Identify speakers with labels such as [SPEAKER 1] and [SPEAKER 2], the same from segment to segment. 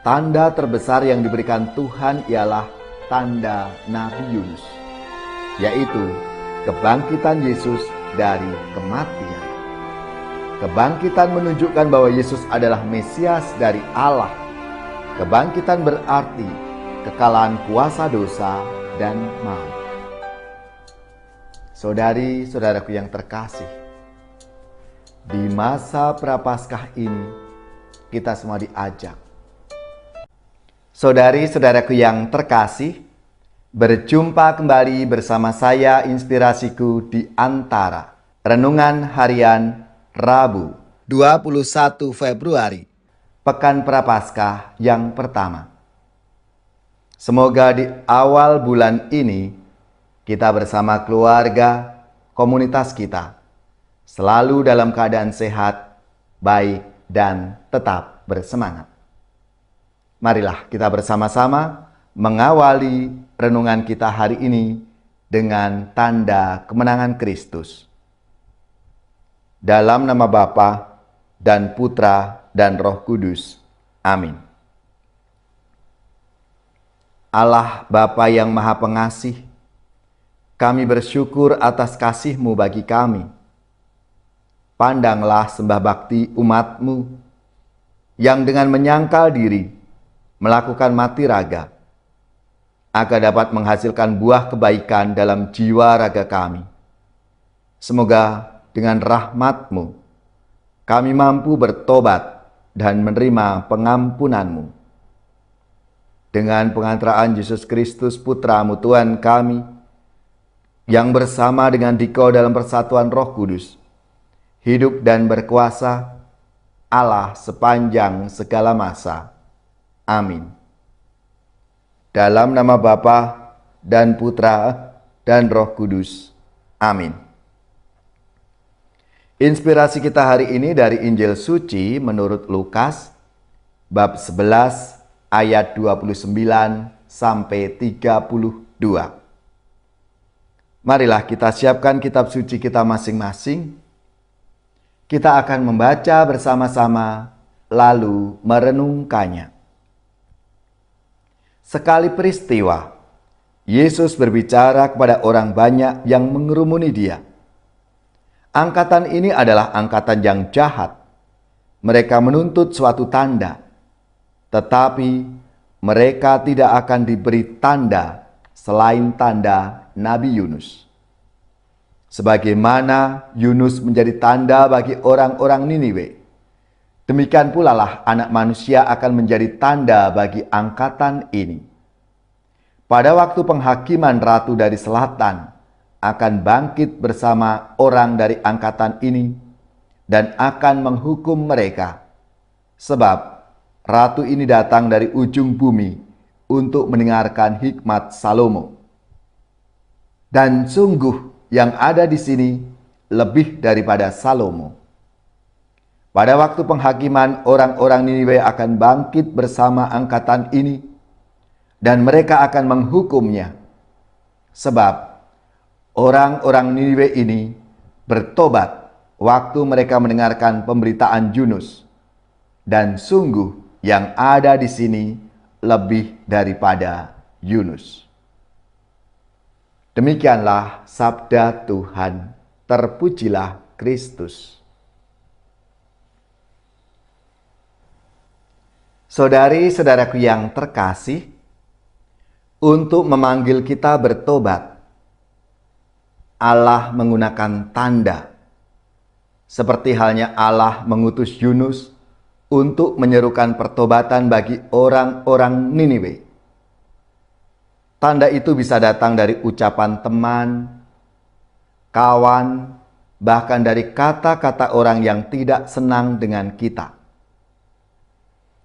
[SPEAKER 1] Tanda terbesar yang diberikan Tuhan ialah tanda Nabi Yunus, yaitu kebangkitan Yesus dari kematian. Kebangkitan menunjukkan bahwa Yesus adalah Mesias dari Allah. Kebangkitan berarti kekalahan kuasa dosa dan maut. Saudari-saudaraku yang terkasih, di masa Prapaskah ini kita semua diajak. Saudari-saudaraku yang terkasih, berjumpa kembali bersama saya Inspirasiku di Antara. Renungan Harian Rabu 21 Februari, Pekan Prapaskah yang pertama. Semoga di awal bulan ini kita bersama keluarga, komunitas kita selalu dalam keadaan sehat, baik, dan tetap bersemangat. Marilah kita bersama-sama mengawali renungan kita hari ini dengan tanda kemenangan Kristus. Dalam nama Bapa dan Putra dan Roh Kudus. Amin. Allah Bapa yang Maha Pengasih, kami bersyukur atas kasih-Mu bagi kami. Pandanglah sembah bakti umat-Mu yang dengan menyangkal diri melakukan mati raga, agar dapat menghasilkan buah kebaikan dalam jiwa raga kami. Semoga dengan rahmat-Mu, kami mampu bertobat dan menerima pengampunan-Mu. Dengan pengantaraan Yesus Kristus Putra-Mu Tuhan kami, yang bersama dengan Dikau dalam persatuan Roh Kudus, hidup dan berkuasa Allah sepanjang segala masa. Amin. Dalam nama Bapa dan Putra dan Roh Kudus. Amin. Inspirasi kita hari ini dari Injil Suci menurut Lukas, bab 11 ayat 29 sampai 32. Marilah kita siapkan kitab suci kita masing-masing. Kita akan membaca bersama-sama lalu merenungkannya. Sekali peristiwa, Yesus berbicara kepada orang banyak yang mengerumuni Dia. Angkatan ini adalah angkatan yang jahat. Mereka menuntut suatu tanda, tetapi mereka tidak akan diberi tanda selain tanda Nabi Yunus. Sebagaimana Yunus menjadi tanda bagi orang-orang Niniwe, demikian pula lah Anak Manusia akan menjadi tanda bagi angkatan ini. Pada waktu penghakiman Ratu dari Selatan akan bangkit bersama orang dari angkatan ini dan akan menghukum mereka. Sebab Ratu ini datang dari ujung bumi untuk mendengarkan hikmat Salomo. Dan sungguh yang ada di sini lebih daripada Salomo. Pada waktu penghakiman, orang-orang Niniwe akan bangkit bersama angkatan ini, dan mereka akan menghukumnya. Sebab orang-orang Niniwe ini bertobat waktu mereka mendengarkan pemberitaan Yunus. Dan sungguh yang ada di sini lebih daripada Yunus. Demikianlah sabda Tuhan. Terpujilah Kristus. Saudari-saudaraku yang terkasih, untuk memanggil kita bertobat, Allah menggunakan tanda. Seperti halnya Allah mengutus Yunus untuk menyerukan pertobatan bagi orang-orang Niniwe. Tanda itu bisa datang dari ucapan teman, kawan, bahkan dari kata-kata orang yang tidak senang dengan kita.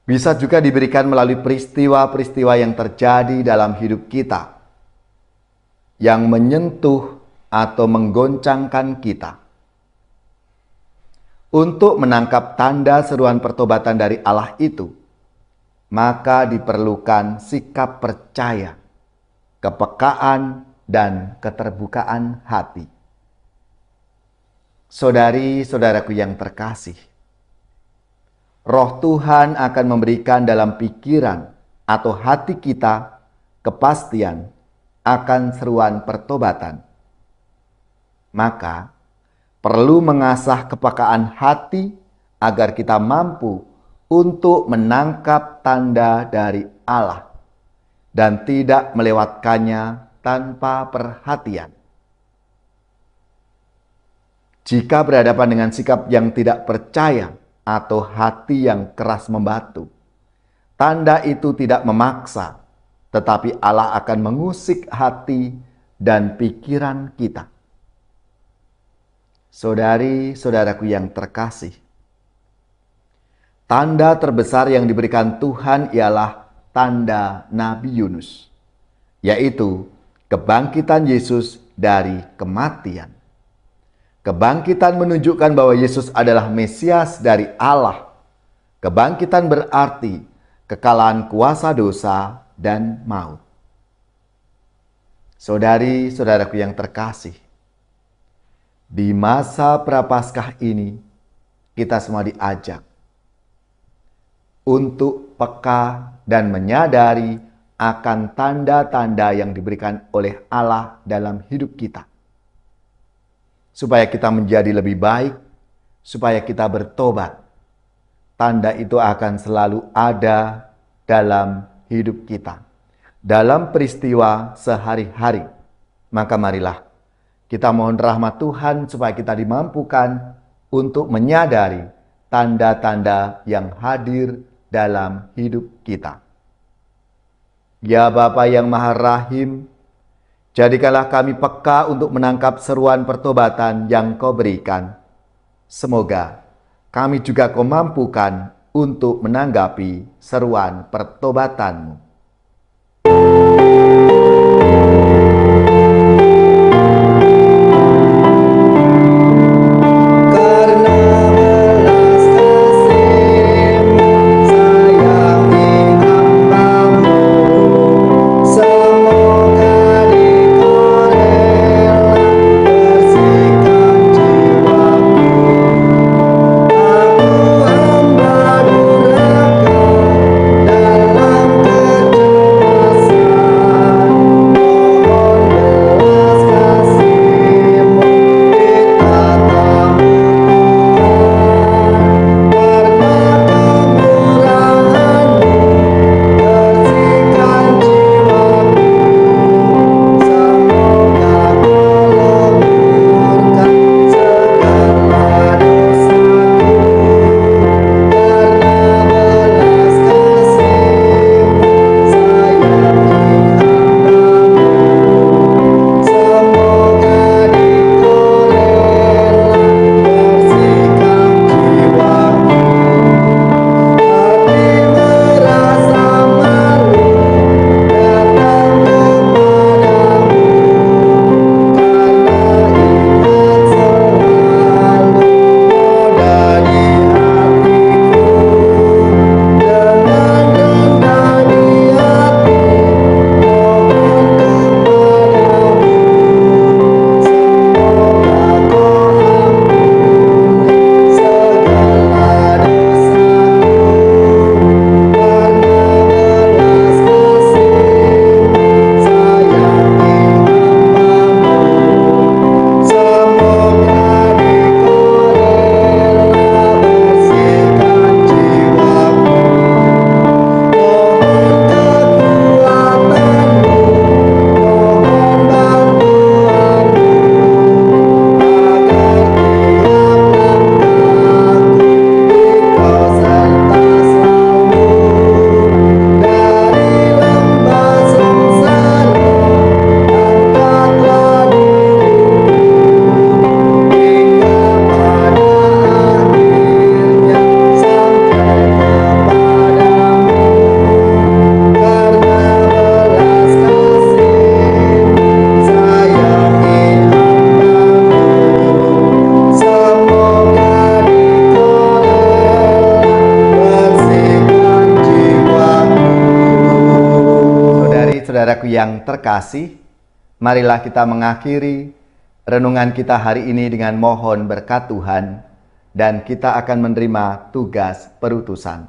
[SPEAKER 1] Bisa juga diberikan melalui peristiwa-peristiwa yang terjadi dalam hidup kita, yang menyentuh atau menggoncangkan kita. Untuk menangkap tanda seruan pertobatan dari Allah itu, maka diperlukan sikap percaya, kepekaan, dan keterbukaan hati. Saudari-saudaraku yang terkasih, Roh Tuhan akan memberikan dalam pikiran atau hati kita kepastian akan seruan pertobatan. Maka, perlu mengasah kepekaan hati agar kita mampu untuk menangkap tanda dari Allah dan tidak melewatkannya tanpa perhatian. Jika berhadapan dengan sikap yang tidak percaya atau hati yang keras membatu, tanda itu tidak memaksa, tetapi Allah akan mengusik hati dan pikiran kita. Saudari-saudaraku yang terkasih, tanda terbesar yang diberikan Tuhan ialah tanda Nabi Yunus, yaitu kebangkitan Yesus dari kematian. Kebangkitan menunjukkan bahwa Yesus adalah Mesias dari Allah. Kebangkitan berarti kekalahan kuasa dosa dan maut. Saudari-saudaraku yang terkasih, di masa Prapaskah ini kita semua diajak untuk peka dan menyadari akan tanda-tanda yang diberikan oleh Allah dalam hidup kita. Supaya kita menjadi lebih baik, supaya kita bertobat. Tanda itu akan selalu ada dalam hidup kita, dalam peristiwa sehari-hari. Maka marilah kita mohon rahmat Tuhan supaya kita dimampukan untuk menyadari tanda-tanda yang hadir dalam hidup kita. Ya Bapa yang Maha Rahim, jadikanlah kami peka untuk menangkap seruan pertobatan yang Kau berikan. Semoga kami juga Kau mampukan untuk menanggapi seruan pertobatanmu. Saudaraku yang terkasih, marilah kita mengakhiri renungan kita hari ini dengan mohon berkat Tuhan dan kita akan menerima tugas perutusan.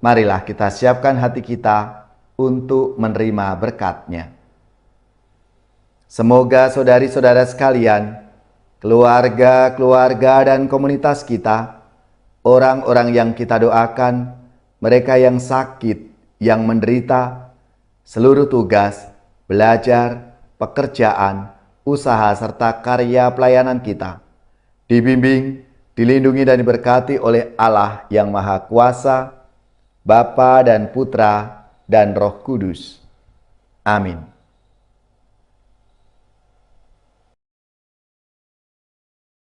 [SPEAKER 1] Marilah kita siapkan hati kita untuk menerima berkat-Nya. Semoga saudari-saudara sekalian, keluarga-keluarga dan komunitas kita, orang-orang yang kita doakan, mereka yang sakit, yang menderita, seluruh tugas, belajar, pekerjaan, usaha, serta karya pelayanan kita, dibimbing, dilindungi dan diberkati oleh Allah yang Maha Kuasa, Bapa dan Putra dan Roh Kudus. Amin.